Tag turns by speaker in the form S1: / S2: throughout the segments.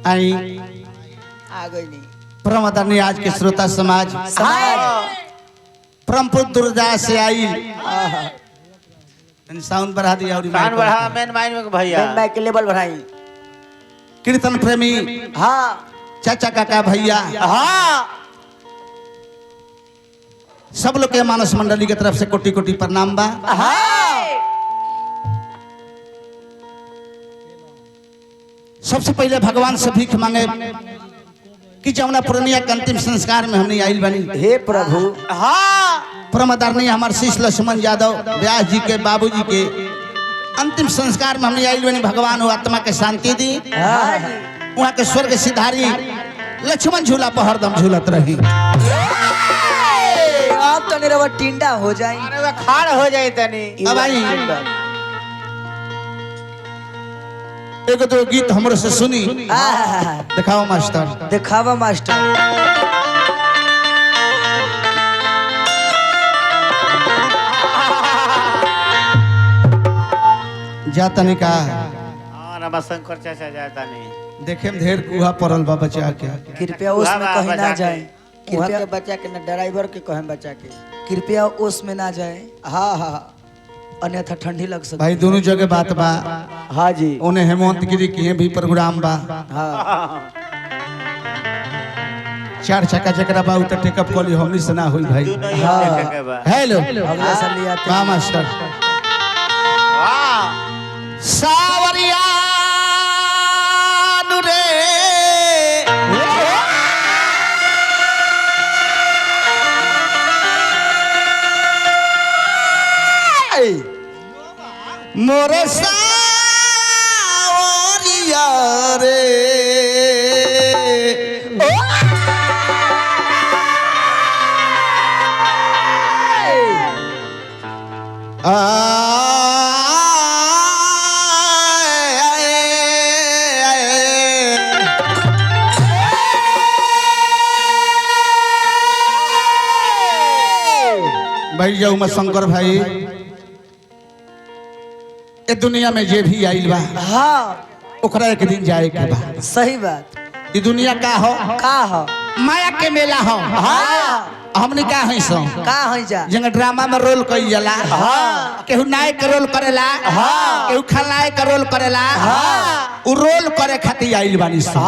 S1: आई
S2: आ गई नहीं
S1: परम आदरणीय आज के श्रोता समाज परम दुर्गा से आई साउंड बढ़ा दिया और
S3: कान बढ़ा मेन माइंड में भैया
S2: मैं के लेवल बढ़ाई
S1: कीर्तन प्रेमी
S2: हाँ
S1: चाचा काका भैया
S2: हाँ
S1: सब लोग के मानस मंडली की तरफ से कोटि कोटि प्रणाम बा। सबसे पहले भगवान से भीख मांगे कि जमुना पुरनिया के अंतिम संस्कार में हमने आइल बनी।
S2: हे प्रभु
S1: हाँ परम आदरणीय हमारे शिष्य लक्ष्मण यादव व्यास जी के बाबूजी के अंतिम संस्कार में हमने आइल बनी। भगवान वो आत्मा के शांति दी, वहाँ के स्वर्ग सिधारी लक्ष्मण झूला पर हरदम झूलत रही।
S2: आप तो निरवा टिंडा हो जाए,
S3: अरे खाड़ हो जाए तनी।
S1: अब आई एक दो गीत हमरो से सुनी दिखाओ मास्टर।
S2: दिखावा मास्टर।
S1: जाता नहीं का
S3: नमा शंकर चाचा जाता नहीं
S1: देखे में ढेर कुहा पड़ल बा बचा के।
S2: कृपया उसमें कहीं ना जाए,
S4: कृपया के बच्चा के न ड्राइवर के कहें बच्चा के
S2: कृपया उसमें ना जाए।
S4: हाँ हाँ
S2: अन्यथा ठंडी लग सकती।
S1: भाई दोनों जगह बात बा।
S4: हाँ जी
S1: उन्हें हेमंत गिरी की भी प्रोग्राम बा।
S4: हाँ
S1: चार चक्का जकरा बा उतर टेकअप कॉली हमनी से ना हुई भाई। हेलो
S2: अगले साल ले आते
S1: का मास्टर सावरिया रे मोरे सावरिया रे भाई जाऊ मैं शंकर भाई ए दुनिया में जे भी आइल बा
S2: हाँ
S1: ओकरा एक दिन जाए के बा।
S2: सही बात।
S1: ई दुनिया का हो
S2: का हो
S1: माया के मेला हो।
S2: हाँ
S1: हमने का है सो
S2: का हो जा
S1: जंग ड्रामा में रोल कई जाला।
S2: हाँ
S1: केहू नायक का रोल करेला,
S2: हाँ
S1: केहू खलनायक का रोल करेला।
S2: हाँ
S1: उ रोल करे खातिर आइल बानी सो।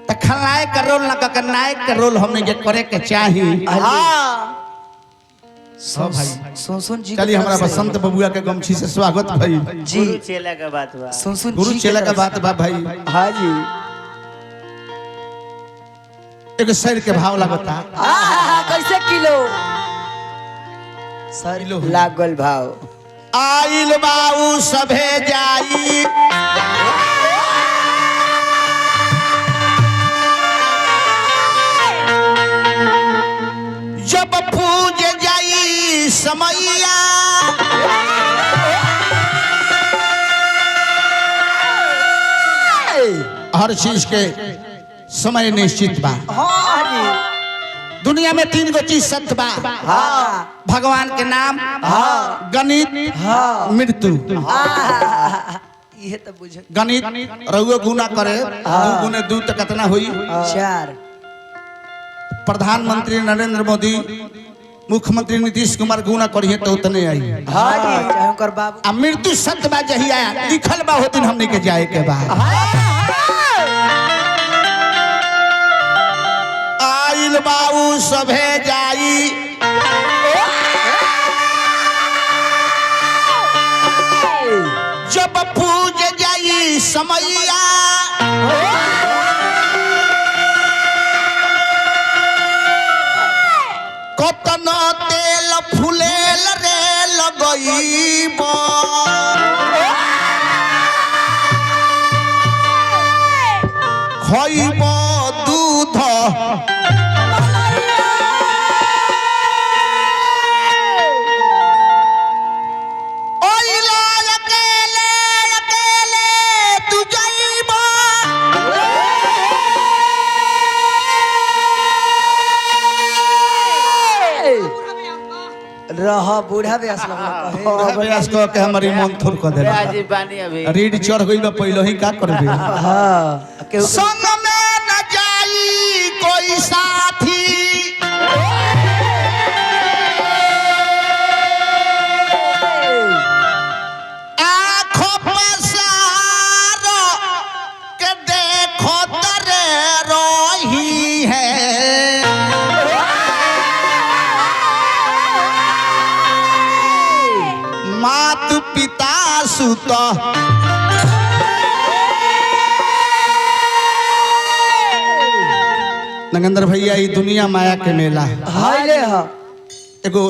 S1: त खलनायक का रोल ना कर नायक का रोल हमने जे करे के चाही।
S2: हाँ
S1: सब भाई
S2: सुन जी
S1: चलिए हमारा बसंत बबुआ के गमछी से स्वागत भाई।
S2: जी
S3: गुरु चेला का बात हुआ।
S2: सुन
S1: गुरु चेला का बात बा भाई।
S4: हाँ जी
S1: एक शरीर के भाव लगता
S2: कैसे किलो सर
S4: लागल भाव
S1: आइल बाऊ सभे जाई जब पूज जाई समैया हर चीज के समय निश्चित बा।
S2: हाँ जी
S1: दुनिया में तीन गो चीज सत्य बा।
S2: हाँ
S1: भगवान के नाम,
S2: हाँ
S1: गणित,
S2: हाँ
S1: मृत्यु।
S2: ये तो बुझे
S1: गणित रहुए गुना करे दू गुने दू तो कितना हुई।
S2: चार
S1: प्रधानमंत्री नरेंद्र मोदी मुख्यमंत्री नीतीश कुमार गुना करिए तो उतने आई।
S2: हाँ जी चाहे कर बाबू
S1: आ मृत्यु सत्य बा जही आया लिखल बा हो दिन हमने के जाए के बा। आइल बाऊ सभे जाई जब पूज जाई समैया कतनो तेल फुलेल रे लगईब खइब दूध ओइला अकेले अकेले तू जाइब
S2: रह बूढ़ा व्यास लगल कहे
S1: प्रयास कर के हमारी मन थोर कर दे
S3: ब्याह जी बानी अभी
S1: रीड चढ़ गई बा पहले ही का करबे
S2: हां केहू
S1: संग में न जाई कोई साथी आँखों पसार के देखो तरे रोही है मात पिता सुत नगेंद्र भैया ये दुनिया माया के मेला
S2: हाले ह
S1: एगो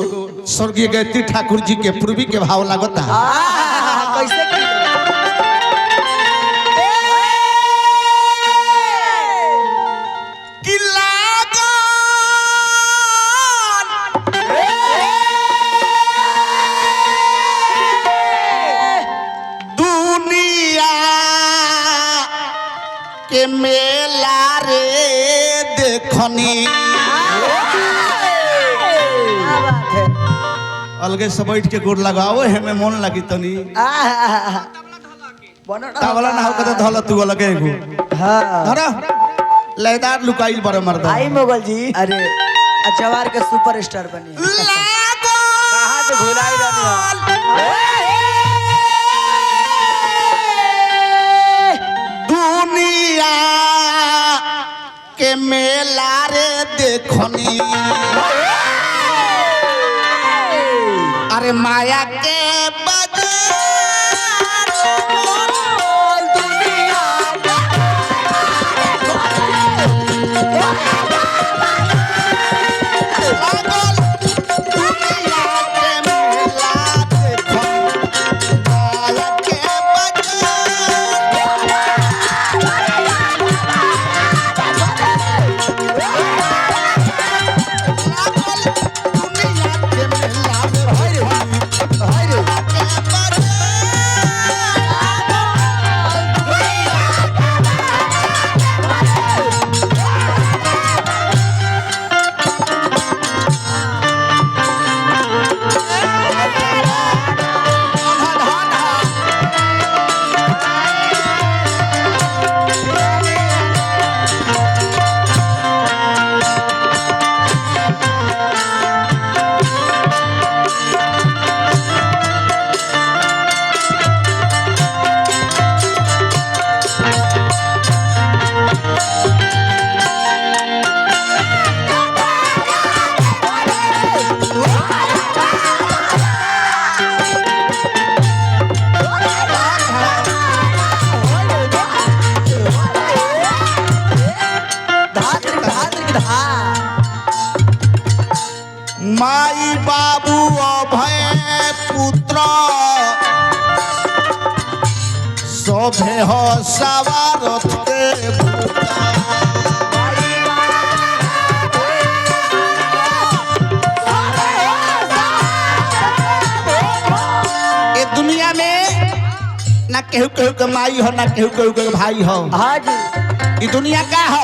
S1: स्वर्गीय गायत्री ठाकुर जी के पूर्वी के भाव लागता
S2: कैसे की
S1: कि लागल दुनिया के मेला रे देखनी
S2: क्या बात है
S1: अलगे से बैठ के गोड़ लगाओ है में मन लगी तनी तावला ना हो के धल तू अलगे एगो
S2: हां
S1: धरा लयदार लुकाइल बड़ मर्द
S4: आई मोगल जी
S2: अरे अचवार के सुपरस्टार बनी
S3: कहाँ से भुलाई रहनी
S1: दुनिया के मेला रे देखनी अरे माया के बाजार दुनिया लागल दुनिया के मेला देखनी माया के माई बाबू अभय पुत्र शोभे हो सवारथ के ये दुनिया में ना केहू केहू के माई हो ना केहू केहू के भाई हो
S2: हां जी
S1: ये दुनिया का हो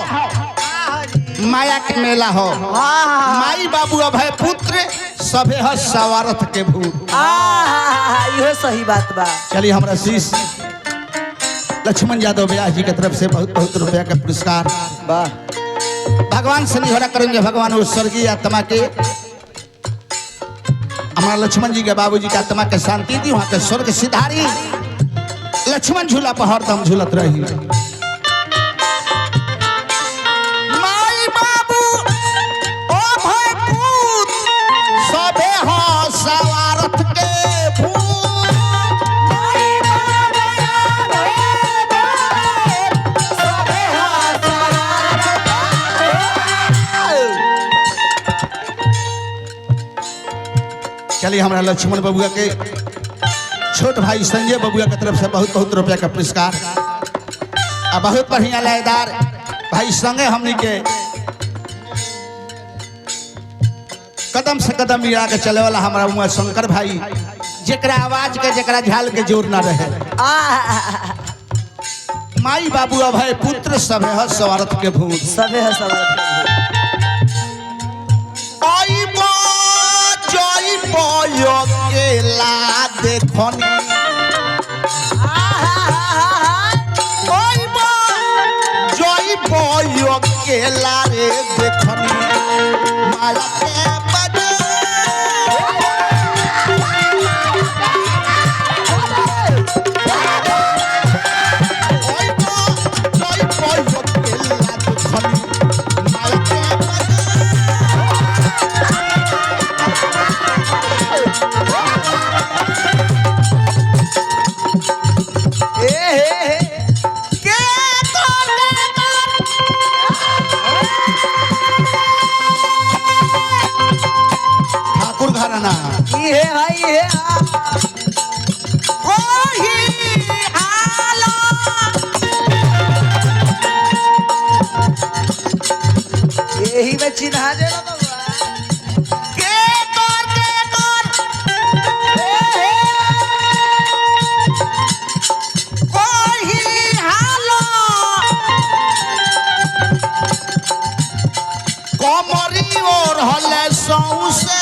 S1: माया के मेला हो माई बाबू अभय पुत्र सभे हो सवारथ के भूत
S2: इहो सही बात बा
S1: चलिए हमारा शीश लक्ष्मण यादव व्यास जी की तरफ से बहुत बहुत रुपया का पुरस्कार
S4: वाह
S1: भगवान से निहोरा करेंगे भगवान उस स्वर्गीय आत्मा के हमारा लक्ष्मण जी के बाबूजी की आत्मा के शांति दी वहां के स्वर्ग सिधारी लक्ष्मण झूला पर हरदम झूलत रही माई बाबू ओ भय पूत सभे हो सवारथ के भूत माई बाबू सभे हो सवारथ के। चलिए हमारा लक्ष्मण बबुआ के छोट भाई संजय बबुआ की तरफ से बहुत बहुत रुपया का पुरस्कार और बहुत बढ़िया लयदार भाई संगे हमनी के कदम से कदम मिला के चले वाला हमारा उमा शंकर भाई जेकरा आवाज के जेकरा झाल के जोर ना रहे माई बाबू अभय पुत्र सभे ह स्वार्थ के भूत
S2: सबे है सब
S1: आइबो जइबो बयो केला देखनी जय बयो केला रे देखनी माला के बजे ठाकुर घराना
S2: ये भाई ये यही में चिन्हा दे बाबा
S1: कमरी और हले सौसे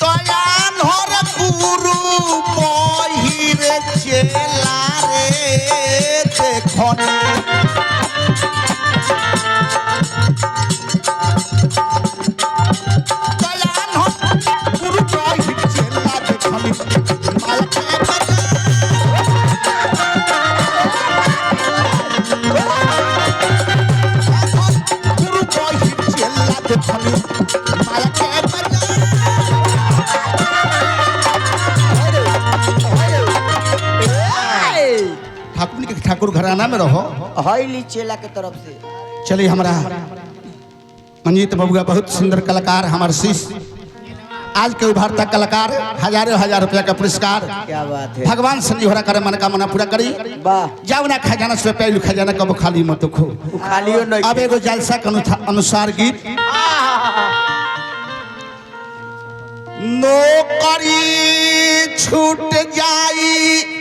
S1: तयान हर गुरु बहिरे चेला रे देखनी तयान हर गुरु बहिरे चेला देखनी माला के बजे गुरु बहिरे चेला देखनी माला के बजे ठाकुर के ठाकुर घराना में रहो।
S2: हईली चेला के तरफ से
S1: चलिए हमारा मंजीत बबुआ बहुत सुंदर कलाकार हमारे शिष्य आज के उभरता कलाकार हजारों हजार रुपया का पुरस्कार
S2: क्या बात है
S1: भगवान संजीवरा करे मनोकामना पूरा करी
S2: वाह
S1: जाओ ना खजाना से पहलू खजाना कब खाली मत खो।
S2: खालियो नहीं
S1: अब एगो जलसा के अनुसार गीत नौकरी छूट जाई